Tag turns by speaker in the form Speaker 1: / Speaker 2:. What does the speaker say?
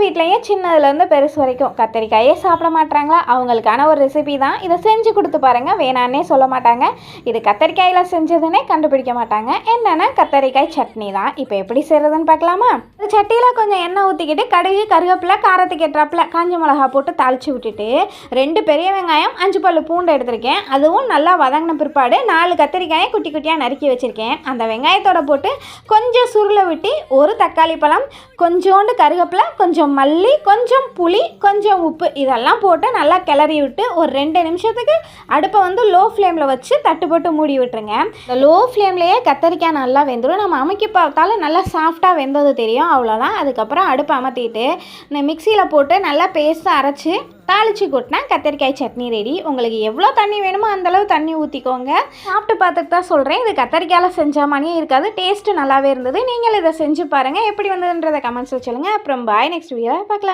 Speaker 1: வீட்லேயே சின்னதுலேருந்து பெருசு வரைக்கும் கத்தரிக்காயே சாப்பிட மாட்டாங்களா, அவங்களுக்கான ஒரு ரெசிபி தான். இதை செஞ்சு கொடுத்து பாருங்கள், வேணான்னே சொல்ல மாட்டாங்க. இது கத்தரிக்காயில் செஞ்சதுன்னே கண்டுபிடிக்க மாட்டாங்க. என்னென்னா கத்தரிக்காய் சட்னி தான். இப்போ எப்படி செய்கிறதுன்னு பார்க்கலாமா? இந்த சட்டியில் கொஞ்சம் எண்ணெய் ஊற்றிக்கிட்டு கடுகு, கருவேப்பிலை, காரத்துக்கு ஏற்றாப்பில் காஞ்ச மிளகா போட்டு தாளித்து விட்டுட்டு 2 பெரிய வெங்காயம், 5 பல்லு பூண்டு எடுத்திருக்கேன். அதுவும் நல்லா வதங்கின பிற்பாடு 4 கத்தரிக்காயை குட்டி குட்டியாக நறுக்கி வச்சுருக்கேன். அந்த வெங்காயத்தோட போட்டு கொஞ்சம் சுருளை விட்டு ஒரு தக்காளி பழம், கொஞ்சோண்டு கருவேப்பிலை, கொஞ்சம் மல்லி, கொஞ்சம் புளி, கொஞ்சம் உப்பு இதெல்லாம் போட்டு நல்லா கிளறி விட்டு ஒரு 2 நிமிஷத்துக்கு அடுப்பை வந்து லோ ஃப்ளேமில் வச்சு தட்டு போட்டு மூடி விட்டுருங்க. இந்த லோ ஃப்ளேம்லேயே கத்தரிக்காய் நல்லா வெந்துடும். நம்ம அமுக்கி பார்த்தாலும் நல்லா சாஃப்டாக வெந்தது தெரியும். அவ்வளோதான். அதுக்கப்புறம் அடுப்பை அமர்த்திட்டு இந்த மிக்சியில் போட்டு நல்லா பேஸ்ட்டாக அரைச்சி தாளித்து கொட்டினா கத்தரிக்காய் சட்னி ரெடி. உங்களுக்கு எவ்வளோ தண்ணி வேணுமோ அந்தளவு தண்ணி ஊற்றிக்கோங்க. சாப்பிட்டு பார்த்துட்டு தான் சொல்கிறேன். இது கத்தரிக்காயில் செஞ்ச மாதிரியே இருக்காது, டேஸ்ட்டு நல்லாவே இருந்தது. நீங்கள் இதை செஞ்சு பாருங்கள். எப்படி வந்ததுன்றதை கமெண்ட்ஸில் சொல்லுங்கள். அப்புறம் பாய், நெக்ஸ்ட் வீடியோவில் பார்க்கலாம்.